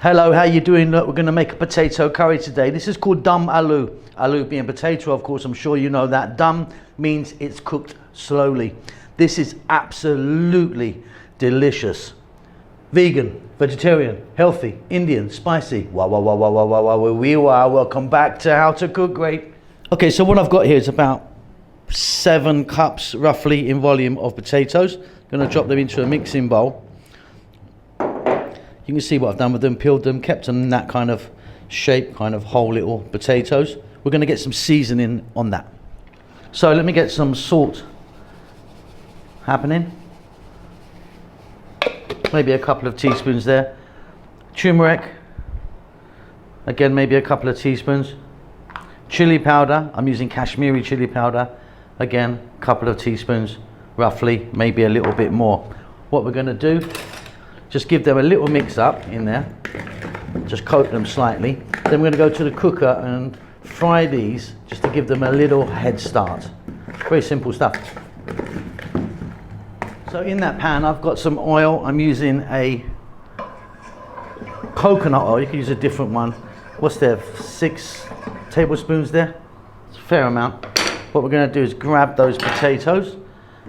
Hello, how you doing? Look, we're going to make a potato curry today. This is called Dum Aloo. Aloo being potato, of course, I'm sure you know that. Dum means it's cooked slowly. This is absolutely delicious. Vegan, vegetarian, healthy, Indian, spicy. Wow, wow, wow, wow, wow, wow, wow, we are. Welcome back to How to Cook Great. Okay, so what I've got here is about 7 cups roughly in volume of potatoes. Going to drop them into a mixing bowl. You can see what I've done with them, peeled them, kept them in that kind of shape, kind of whole little potatoes. We're going to get some seasoning on that. So let me get some salt happening. Maybe a couple of teaspoons there. Turmeric, again maybe a couple of teaspoons. Chili powder, I'm using Kashmiri chili powder, again a couple of teaspoons roughly, maybe a little bit more. What we're going to do, just give them a little mix up in there, just coat them slightly. Then we're going to go to the cooker and fry these just to give them a little head start. Very simple stuff. So in that pan I've got some oil. I'm using a coconut oil. You can use a different one. What's there, 6 tablespoons there? It's a fair amount. What we're going to do is grab those potatoes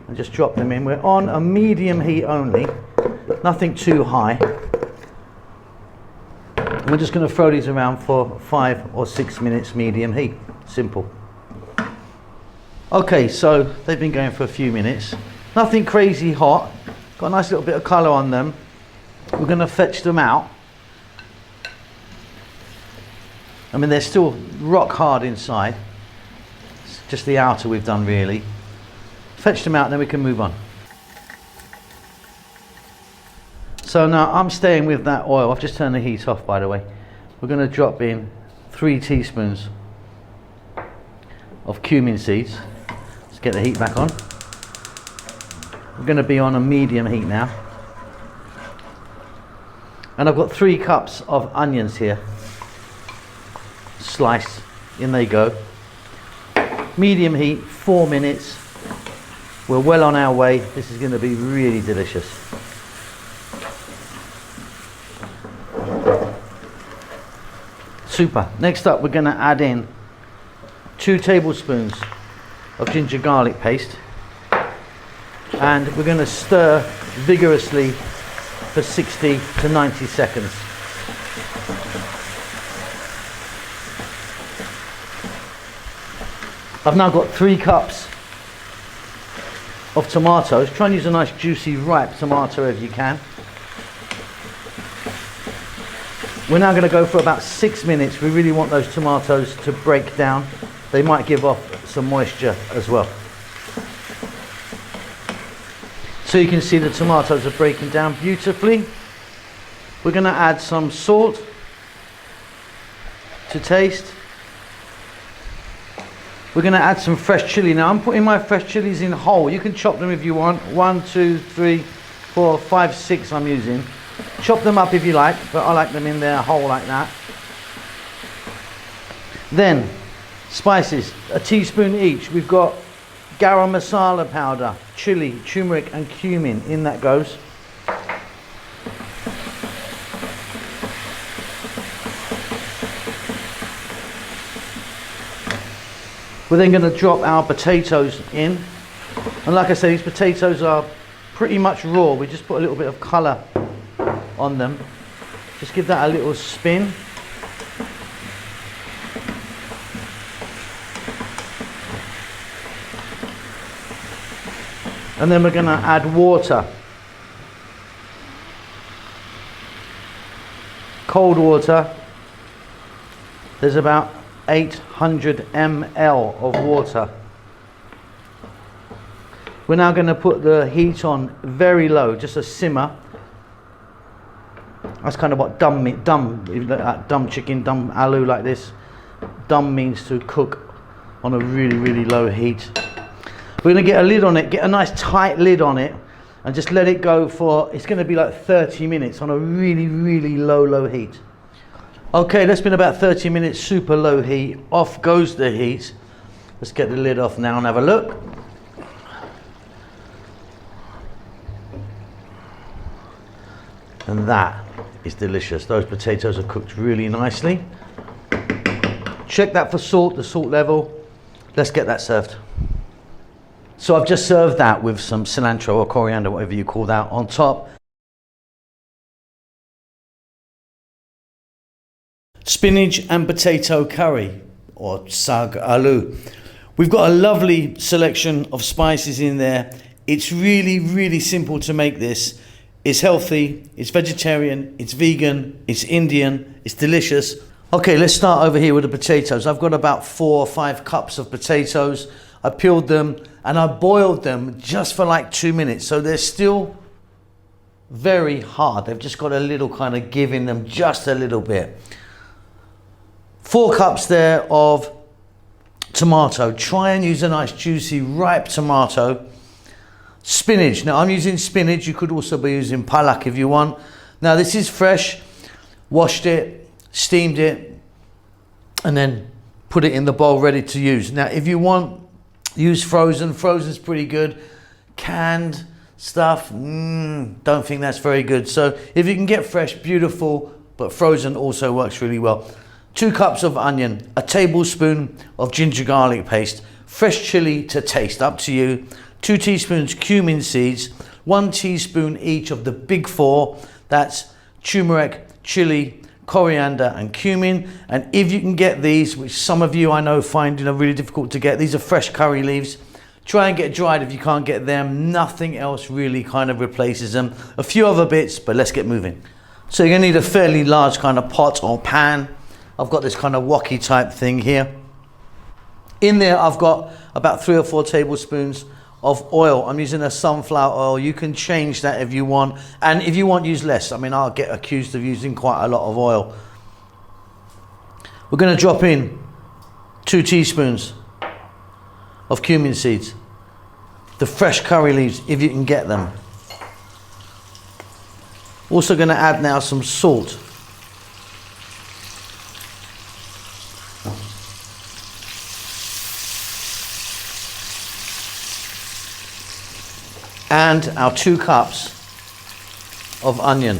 and just drop them in. We're on a medium heat only, nothing too high. And we're just going to throw these around for 5 or 6 minutes medium heat. Simple. Okay, so they've been going for a few minutes. Nothing crazy hot. Got a nice little bit of colour on them. We're going to fetch them out. I mean, they're still rock hard inside. It's just the outer we've done really. Fetch them out, then we can move on. So now I'm staying with that oil. I've just turned the heat off, by the way. We're going to drop in 3 teaspoons of cumin seeds. Let's get the heat back on. We're going to be on a medium heat now. And I've got 3 cups of onions here. Sliced. In they go. Medium heat, 4 minutes. We're well on our way. This is going to be really delicious. Super. Next up, we're going to add in 2 tablespoons of ginger garlic paste. And we're going to stir vigorously for 60 to 90 seconds. I've now got 3 cups of tomatoes. Try and use a nice juicy ripe tomato if you can. We're now going to go for about 6 minutes. We really want those tomatoes to break down. They might give off some moisture as well. So you can see the tomatoes are breaking down beautifully. We're going to add some salt to taste. We're going to add some fresh chili. Now I'm putting my fresh chilies in whole. You can chop them if you want. 1, 2, 3, 4, 5, 6 I'm using. Chop them up if you like, but I like them in there whole like that. Then spices, a teaspoon each. We've got garam masala powder, chili, turmeric and cumin. In that goes. We're then going to drop our potatoes in. And like I said, these potatoes are pretty much raw. We just put a little bit of colour on them. Just give that a little spin. And then we're going to add water. Cold water. There's about 800 ml of water. We're now going to put the heat on very low, just a simmer. That's kind of what dum chicken, dum aloo like this. Dum means to cook on a really, really low heat. We're going to get a lid on it, get a nice tight lid on it, and just let it go for, it's going to be like 30 minutes on a really, really low heat. Okay, that's been about 30 minutes, super low heat. Off goes the heat. Let's get the lid off now and have a look. And that is delicious. Those potatoes are cooked really nicely. Check that for salt, the salt level. Let's get that served. So I've just served that with some cilantro or coriander, whatever you call that, on top. Spinach and potato curry, or sag aloo. We've got a lovely selection of spices in there. It's really, really simple to make this. It's healthy, it's vegetarian, it's vegan, it's Indian, it's delicious. Okay, let's start over here with the potatoes. I've got about 4 or 5 cups of potatoes. I peeled them and I boiled them just for like 2 minutes. So they're still very hard. They've just got a little kind of give in them, just a little bit. 4 cups there of tomato. Try and use a nice juicy ripe tomato. Spinach. Now I'm using spinach. You could also be using palak if you want. Now this is fresh. Washed it, steamed it, and then put it in the bowl ready to use. Now if you want, use frozen. Frozen's pretty good. Canned stuff, don't think that's very good. So if you can get fresh, beautiful, but frozen also works really well. 2 cups of onion, a tablespoon of ginger garlic paste, fresh chili to taste, up to you. 2 teaspoons cumin seeds, 1 teaspoon each of the big 4. That's turmeric, chili, coriander and cumin. And if you can get these, which some of you I know find really difficult to get, these are fresh curry leaves. Try and get dried if you can't get them. Nothing else really kind of replaces them. A few other bits, but let's get moving. So you're gonna need a fairly large kind of pot or pan. I've got this kind of wok type thing here. In there I've got about 3 or 4 tablespoons of oil. I'm using a sunflower oil. You can change that if you want, and if you want, use less. I mean, I'll get accused of using quite a lot of oil. We're going to drop in 2 teaspoons of cumin seeds, the fresh curry leaves if you can get them. Also going to add now some salt. And our 2 cups of onion.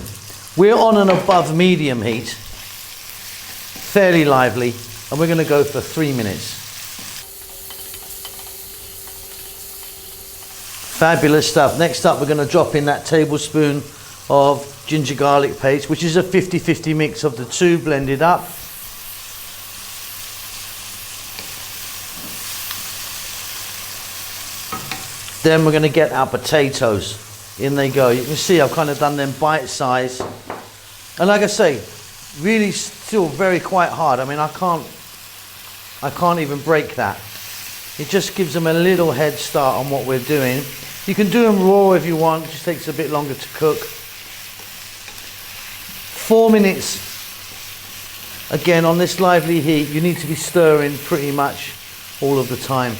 We're on an above medium heat, fairly lively, and we're going to go for 3 minutes. Fabulous stuff. Next up, we're going to drop in that tablespoon of ginger garlic paste, which is a 50-50 mix of the 2 blended up. Then we're going to get our potatoes. In they go. You can see I've kind of done them bite size. And like I say, really still very quite hard. I mean, I can't even break that. It just gives them a little head start on what we're doing. You can do them raw if you want. It just takes a bit longer to cook. 4 minutes. Again, on this lively heat, you need to be stirring pretty much all of the time.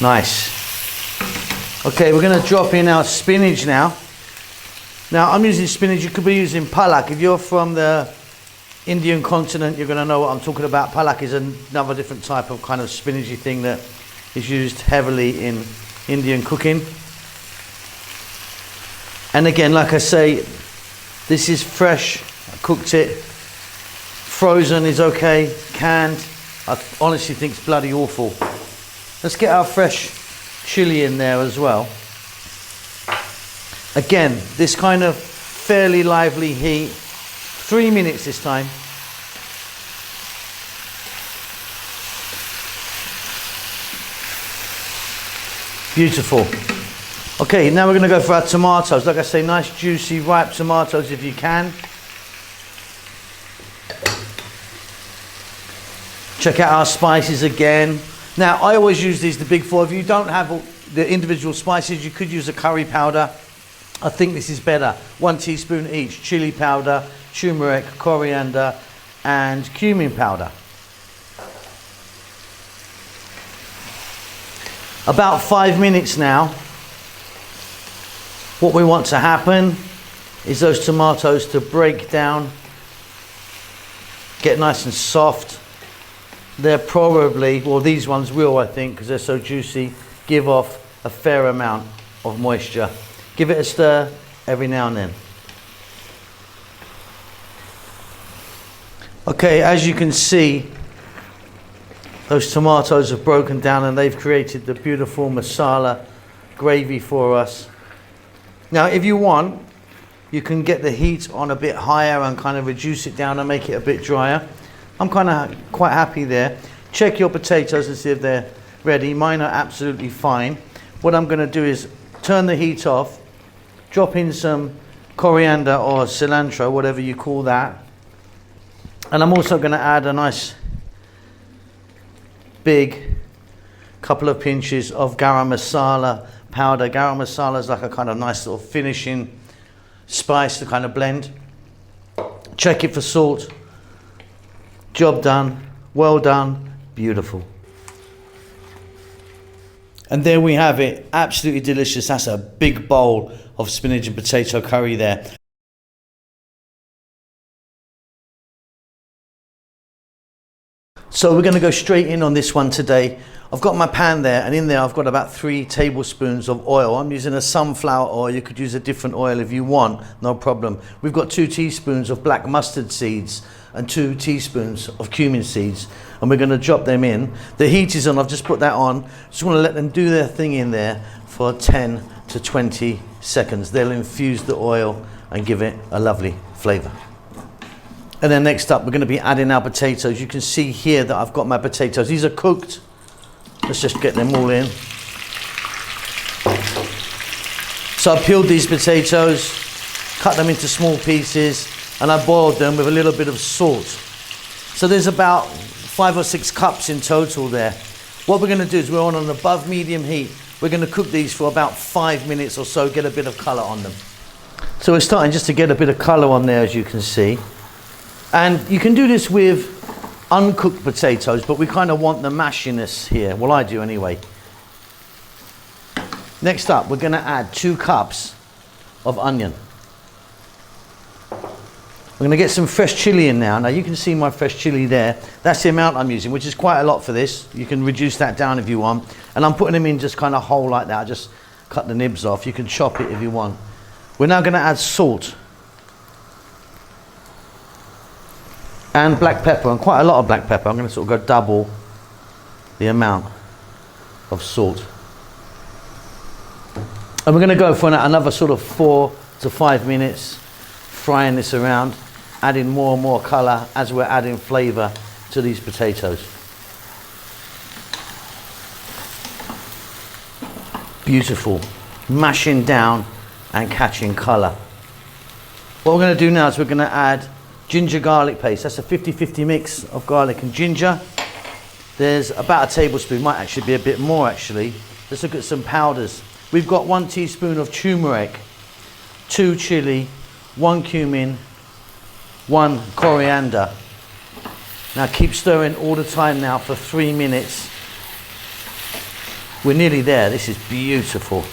Nice. Okay, we're going to drop in our spinach now. Now, I'm using spinach. You could be using palak. If you're from the Indian continent, you're going to know what I'm talking about. Palak is another different type of kind of spinachy thing that is used heavily in Indian cooking. And again, like I say, this is fresh. I cooked it. Frozen is okay. Canned, I honestly think it's bloody awful. Let's get our fresh chili in there as well. Again, this kind of fairly lively heat. 3 minutes this time. Beautiful. Okay, now we're going to go for our tomatoes. Like I say, nice juicy ripe tomatoes if you can. Check out our spices again. Now, I always use these, the big 4. If you don't have the individual spices, you could use a curry powder. I think this is better. 1 teaspoon each. Chili powder, turmeric, coriander, and cumin powder. About 5 minutes now. What we want to happen is those tomatoes to break down, get nice and soft. They're probably, well, these ones will, I think, because they're so juicy, give off a fair amount of moisture. Give it a stir every now and then. Okay, as you can see, those tomatoes have broken down and they've created the beautiful masala gravy for us. Now, if you want, you can get the heat on a bit higher and kind of reduce it down and make it a bit drier. I'm kind of quite happy there. Check your potatoes and see if they're ready. Mine are absolutely fine. What I'm going to do is turn the heat off, drop in some coriander or cilantro, whatever you call that. And I'm also going to add a nice big couple of pinches of garam masala powder. Garam masala is like a kind of nice little finishing spice to kind of blend. Check it for salt. Job done. Well done. Beautiful. And there we have it. Absolutely delicious. That's a big bowl of spinach and potato curry there. So we're going to go straight in on this one today. I've got my pan there, and in there I've got about 3 tablespoons of oil. I'm using a sunflower oil. You could use a different oil if you want, no problem. We've got 2 teaspoons of black mustard seeds and 2 teaspoons of cumin seeds, and we're going to drop them in. The heat is on. I've just put that on. Just want to let them do their thing in there for 10 to 20 seconds. They'll infuse the oil and give it a lovely flavor. And then next up, we're going to be adding our potatoes. You can see here that I've got my potatoes. These are cooked. Let's just get them all in. So I peeled these potatoes, cut them into small pieces, and I boiled them with a little bit of salt. So there's about 5 or 6 cups in total there. What we're going to do is we're on an above medium heat. We're going to cook these for about 5 minutes or so, get a bit of colour on them. So we're starting just to get a bit of colour on there, as you can see. And you can do this with uncooked potatoes, but we kind of want the mashiness here. Well, I do anyway. Next up, we're going to add 2 cups of onion. We're going to get some fresh chilli in now. Now you can see my fresh chilli there. That's the amount I'm using, which is quite a lot for this. You can reduce that down if you want. And I'm putting them in just kind of whole like that. I just cut the nibs off. You can chop it if you want. We're now going to add salt. And black pepper, and quite a lot of black pepper. I'm going to sort of go double the amount of salt. And we're going to go for another sort of 4 to 5 minutes frying this around, adding more and more colour as we're adding flavour to these potatoes. Beautiful. Mashing down and catching colour. What we're going to do now is we're going to add ginger garlic paste. That's a 50-50 mix of garlic and ginger. There's about a tablespoon, might actually be a bit more actually. Let's look at some powders. We've got 1 teaspoon of turmeric, 2 chili, 1 cumin, 1 coriander. Now keep stirring all the time now for 3 minutes. We're nearly there. This is beautiful.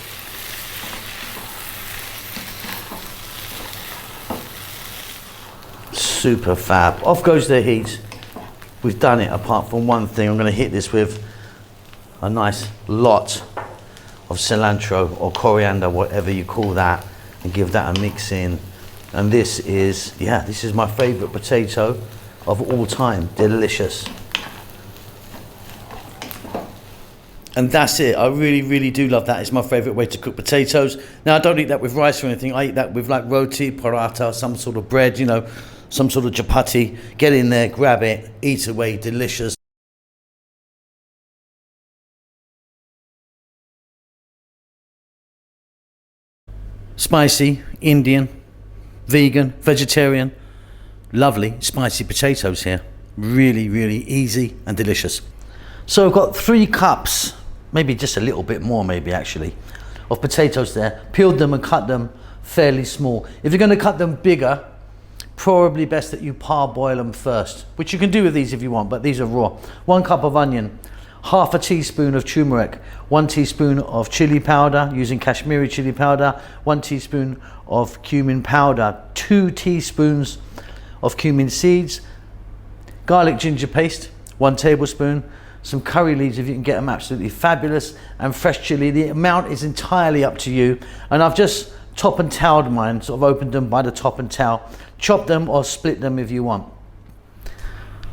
Super fab. Off goes the heat. We've done it apart from one thing. I'm going to hit this with a nice lot of cilantro or coriander, whatever you call that, and give that a mix in. And this is, yeah, this is my favorite potato of all time. Delicious. And that's it. I really, really do love that. It's my favorite way to cook potatoes. Now, I don't eat that with rice or anything. I eat that with like roti, paratha, some sort of bread, you know, some sort of chapati. Get in there, grab it, eat away, delicious. Spicy, Indian, vegan, vegetarian, lovely spicy potatoes here. Really, really easy and delicious. So I've got 3 cups, maybe just a little bit more maybe actually, of potatoes there. Peeled them and cut them fairly small. If you're going to cut them bigger, probably best that you parboil them first, which you can do with these if you want, but these are raw. 1 cup of onion, half a teaspoon of turmeric, 1 teaspoon of chili powder, using Kashmiri chili powder, 1 teaspoon of cumin powder, 2 teaspoons of cumin seeds, garlic ginger paste, 1 tablespoon, some curry leaves if you can get them, absolutely fabulous, and fresh chili. The amount is entirely up to you, and I've just top and tailed mine, sort of opened them by the top and tail. Chop them or split them if you want.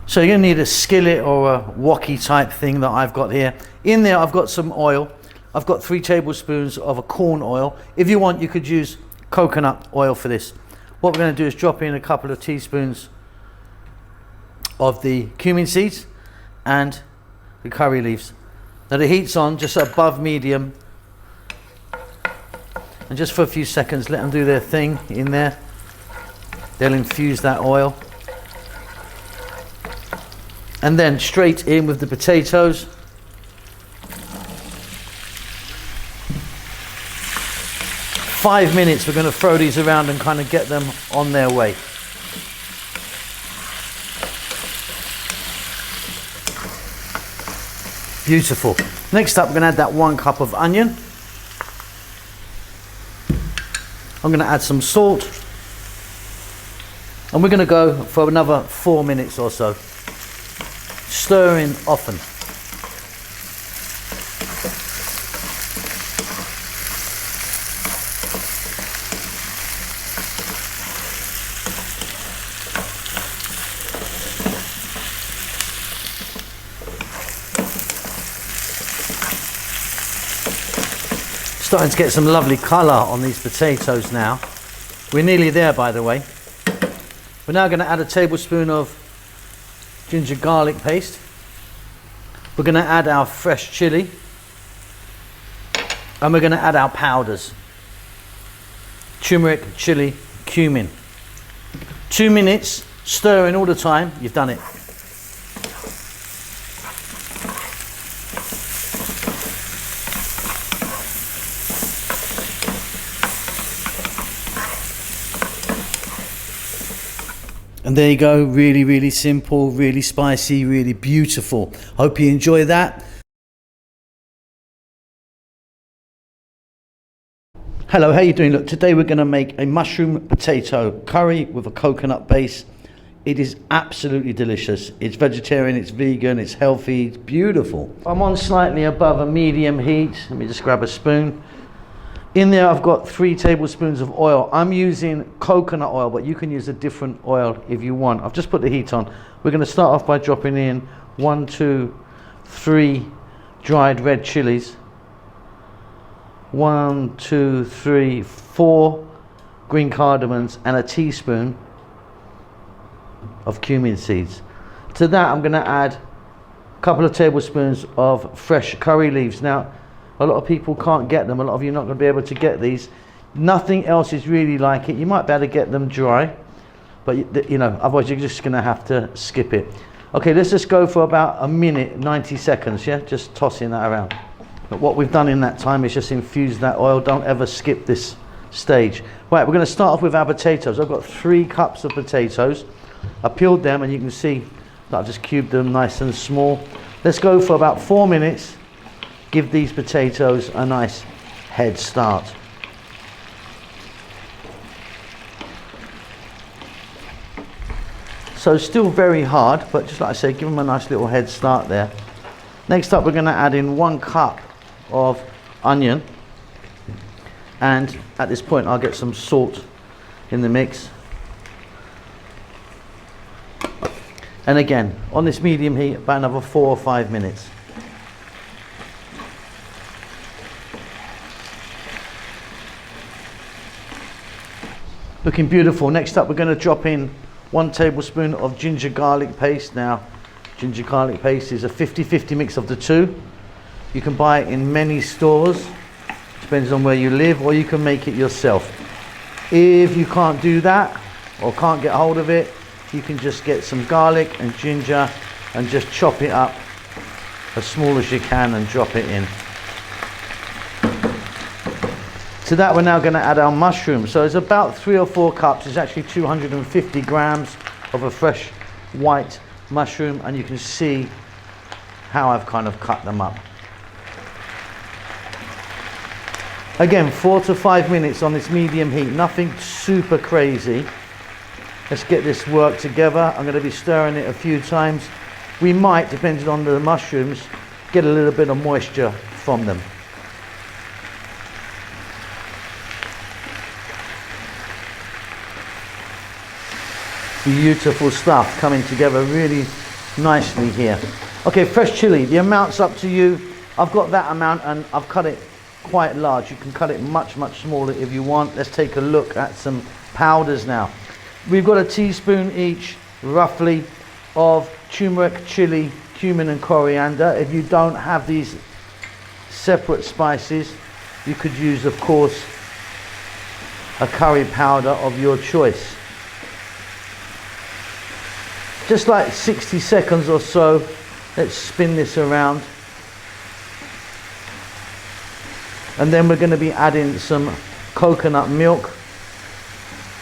So you're gonna need a skillet or a wok type thing that I've got here. In there I've got some oil. I've got 3 tablespoons of a corn oil. If you want, you could use coconut oil for this. What we're gonna do is drop in a couple of teaspoons of the cumin seeds and the curry leaves. Now the heat's on just above medium, and just for a few seconds let them do their thing in there. They'll infuse that oil, and then straight in with the potatoes. Five minutes, we're going to throw these around and kind of get them on their way. Beautiful. Next up, we're going to add that 1 cup of onion. I'm going to add some salt. And we're going to go for another 4 minutes or so. Stirring often. Starting to get some lovely colour on these potatoes now. We're nearly there, by the way. We're now going to add a tablespoon of ginger garlic paste. We're going to add our fresh chilli, and we're going to add our powders: turmeric, chilli, cumin. 2 minutes, stirring all the time. You've done it. And there you go, really, really simple, really spicy, really beautiful. Hope you enjoy that. Hello, how you doing? Look, today we're going to make a mushroom potato curry with a coconut base. It is absolutely delicious. It's vegetarian, it's vegan, it's healthy, it's beautiful. I'm on slightly above a medium heat. Let me just grab a spoon. In there I've got 3 tablespoons of oil. I'm using coconut oil, but you can use a different oil if you want. I've just put the heat on. We're going to start off by dropping in 1, 2, 3 dried red chilies. 1, 2, 3, 4 green cardamoms and a teaspoon of cumin seeds. To that I'm going to add a couple of tablespoons of fresh curry leaves. Now, a lot of people can't get them. A lot of you are not going to be able to get these. Nothing else is really like it. You might be able to get them dry, but you know, otherwise you're just going to have to skip it. Okay, let's just go for about a minute, 90 seconds, yeah? Just tossing that around. But what we've done in that time is just infuse that oil. Don't ever skip this stage. Right, we're going to start off with our potatoes. I've got 3 cups of potatoes. I peeled them, and you can see that I've just cubed them nice and small. Let's go for about 4 minutes. Give these potatoes a nice head start. So still very hard, but just like I say, give them a nice little head start there. Next up, we're going to add in 1 cup of onion, and at this point I'll get some salt in the mix. And again, on this medium heat, about another 4 or 5 minutes. Looking beautiful. Next up, we're going to drop in 1 tablespoon of ginger garlic paste. Now, ginger garlic paste is a 50-50 mix of the two. You can buy it in many stores, depends on where you live, or you can make it yourself. If you can't do that or can't get hold of it, you can just get some garlic and ginger and just chop it up as small as you can and drop it in. To that, we're now going to add our mushrooms. So it's about 3 or 4 cups. It's actually 250 grams of a fresh white mushroom, and you can see how I've kind of cut them up. Again, 4 to 5 minutes on this medium heat, nothing super crazy. Let's get this work together. I'm going to be stirring it a few times we might, depending on the mushrooms, get a little bit of moisture from them. Beautiful stuff coming together really nicely here. Okay, fresh chili, the amount's up to you. I've got that amount and I've cut it quite large. You can cut it much smaller if you want. Let's take a look at some powders now. We've got a teaspoon each, roughly, of turmeric, chili, cumin and coriander. If you don't have these separate spices, you could use, of course, a curry powder of your choice. Just like 60 seconds or so, let's spin this around. And then we're going to be adding some coconut milk.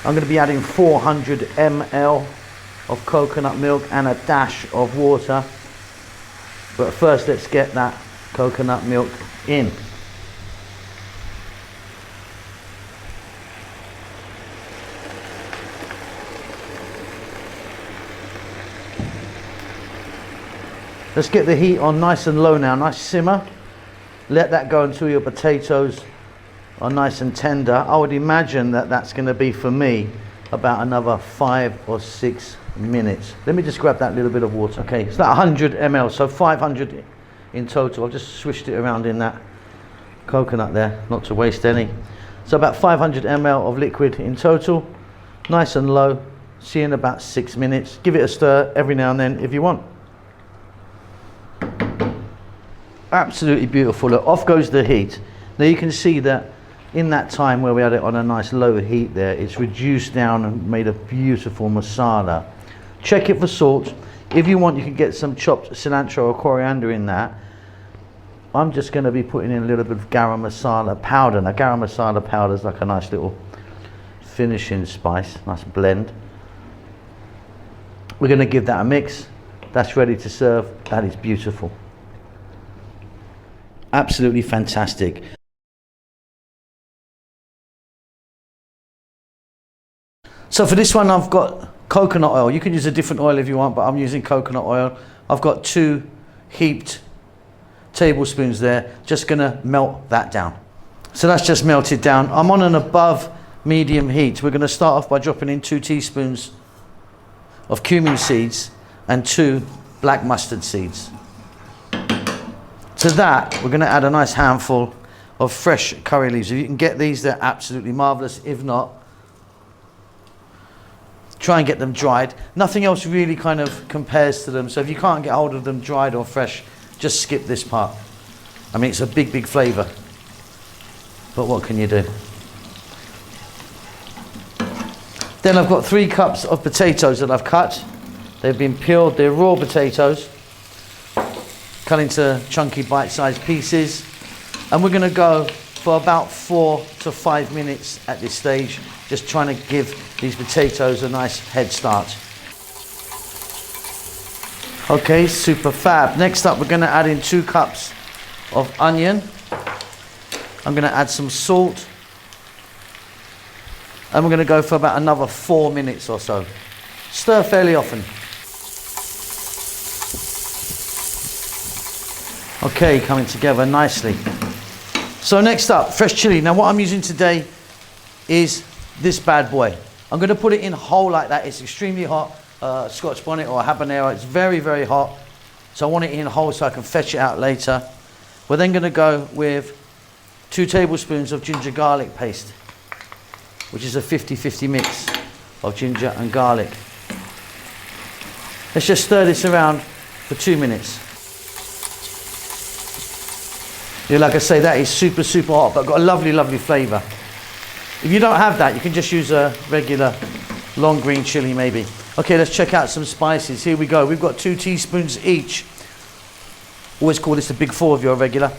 I'm going to be adding 400 ml of coconut milk and a dash of water. But first let's get that coconut milk in. Let's get the heat on nice and low now, nice simmer. Let that go until your potatoes are nice and tender. I would imagine that that's going to be, for me, about another 5 or 6 minutes. Let me just grab that little bit of water. Okay, it's about 100 ml, so 500 in total. I've just swished it around in that coconut there, not to waste any. So about 500 ml of liquid in total, nice and low. See in about 6 minutes. Give it a stir every now and then if you want. Absolutely beautiful. Look, off goes the heat. Now you can see that in that time where we had it on a nice low heat there, it's reduced down and made a beautiful masala. Check it for salt. If you want, you can get some chopped cilantro or coriander in that. I'm just going to be putting in a little bit of garam masala powder. Now garam masala powder is like a nice little finishing spice, nice blend. We're going to give that a mix. That's ready to serve. That is beautiful. Absolutely fantastic. So for this one I've got coconut oil. You can use a different oil if you want, but I'm using coconut oil. I've got 2 heaped tablespoons there. Just gonna melt that down. So that's just melted down. I'm on an above medium heat. We're gonna start off by dropping in 2 teaspoons of cumin seeds and 2 black mustard seeds. To that, we're going to add a nice handful of fresh curry leaves. If you can get these, they're absolutely marvellous. If not, try and get them dried. Nothing else really kind of compares to them. So if you can't get hold of them dried or fresh, just skip this part. I mean, it's a big flavour. But what can you do? Then I've got 3 cups of potatoes that I've cut. They've been peeled. They're raw potatoes, cut into chunky bite-sized pieces, and we're going to go for about 4 to 5 minutes at this stage, just trying to give these potatoes a nice head start. Okay, super fab. Next up, we're going to add in 2 cups of onion. I'm going to add some salt, and we're going to go for about another 4 minutes or so. Stir fairly often. Okay, coming together nicely. So next up, fresh chili. Now what I'm using today is this bad boy. I'm going to put it in whole like that. It's extremely hot, Scotch bonnet or habanero. It's very hot. So I want it in whole so I can fetch it out later. We're then going to go with 2 tablespoons of ginger garlic paste, which is a 50-50 mix of ginger and garlic. Let's just stir this around for 2 minutes. Yeah, like I say, that is super hot, but got a lovely flavour. If you don't have that, you can just use a regular long green chili maybe. Okay, let's check out some spices. Here we go. We've got 2 teaspoons each. Always call this the big 4 if you're a regular.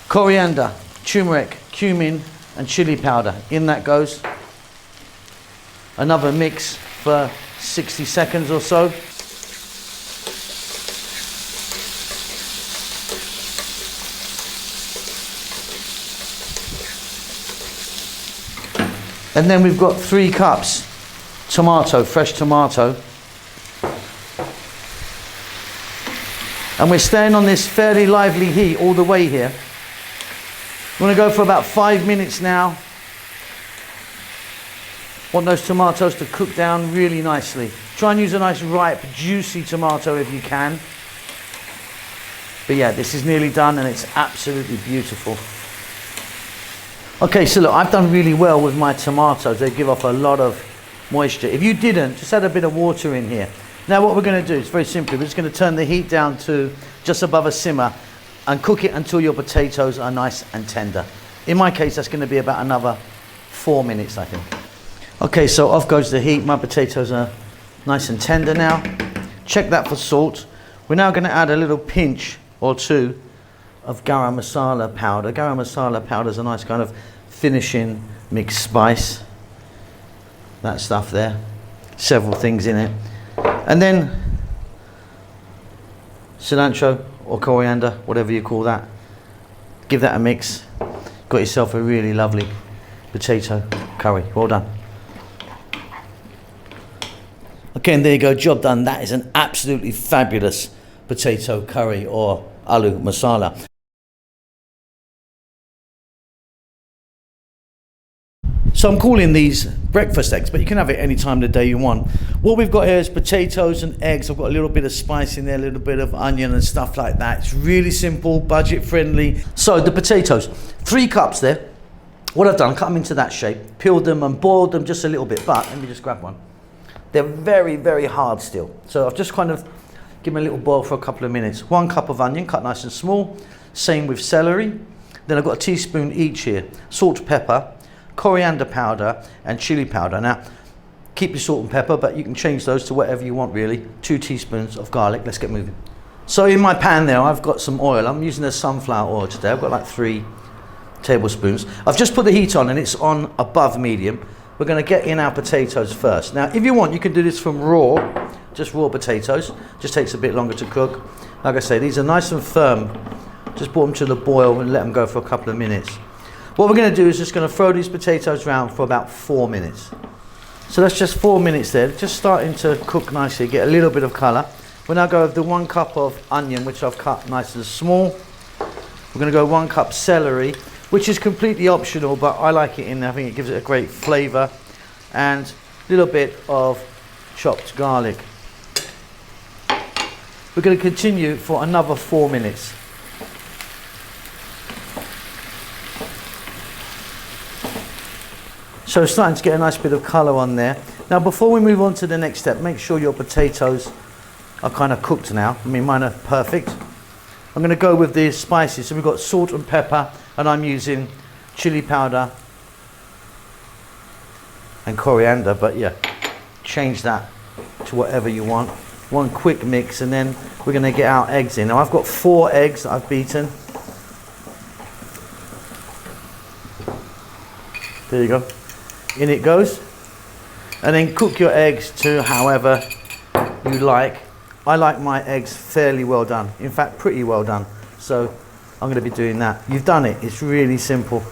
Coriander, turmeric, cumin and chili powder. In that goes. Another mix for 60 seconds or so. And then we've got 3 cups tomato, fresh tomato. And we're staying on this fairly lively heat all the way here. I'm going to go for about 5 minutes now. Want those tomatoes to cook down really nicely. Try and use a nice ripe, juicy tomato if you can. But yeah, this is nearly done and it's absolutely beautiful. Okay, so look, I've done really well with my tomatoes. They give off a lot of moisture. If you didn't, just add a bit of water in here. Now what we're going to do is very simply, we're just going to turn the heat down to just above a simmer and cook it until your potatoes are nice and tender. In my case, that's going to be about another 4 minutes, I think. Okay, so off goes the heat. My potatoes are nice and tender now. Check that for salt. We're now going to add a little pinch or two of garam masala powder. Garam masala powder is a nice kind of finishing mixed spice. That stuff there. Several things in it. And then cilantro or coriander, whatever you call that. Give that a mix. Got yourself a really lovely potato curry. Well done. Okay, and there you go, job done. That is an absolutely fabulous potato curry or aloo masala. So I'm calling these breakfast eggs, but you can have it any time of the day you want. What we've got here is potatoes and eggs. I've got a little bit of spice in there, a little bit of onion and stuff like that. It's really simple, budget friendly. So the potatoes, 3 cups there. What I've done, cut them into that shape, peeled them and boiled them just a little bit, but let me just grab one. They're very, very hard still. So I've just kind of given them a little boil for a couple of minutes. 1 cup of onion, cut nice and small. Same with celery. Then I've got a teaspoon each here. Salt, pepper, coriander powder and chili powder. Now, keep your salt and pepper, but you can change those to whatever you want really. 2 teaspoons of garlic. Let's get moving. So in my pan there, I've got some oil. I'm using the sunflower oil today. I've got like 3 tablespoons. I've just put the heat on and it's on above medium. We're going to get in our potatoes first. Now, if you want, you can do this from raw, just raw potatoes. Just takes a bit longer to cook. Like I say, these are nice and firm. Just put them to the boil and let them go for a couple of minutes. What we're going to do is just going to throw these potatoes around for about 4 minutes. So that's just 4 minutes there. Just starting to cook nicely, get a little bit of colour. We'll now go with the 1 cup of onion, which I've cut nice and small. We're going to go 1 cup celery, which is completely optional, but I like it in there. I think it gives it a great flavour. And a little bit of chopped garlic. We're going to continue for another 4 minutes. So starting to get a nice bit of colour on there. Now before we move on to the next step, make sure your potatoes are kind of cooked now. I mean, mine are perfect. I'm going to go with the spices. So we've got salt and pepper, and I'm using chili powder and coriander, but yeah, change that to whatever you want. 1 quick mix, and then we're going to get our eggs in. Now I've got 4 eggs that I've beaten. There you go. In it goes. And then cook your eggs to however you like. I like my eggs fairly well done. In fact, pretty well done. So I'm going to be doing that. You've done it. It's really simple.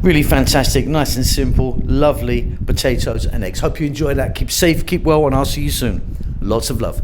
Really fantastic, nice and simple, lovely potatoes and eggs. Hope you enjoy that. Keep safe, keep well, and I'll see you soon. Lots of love.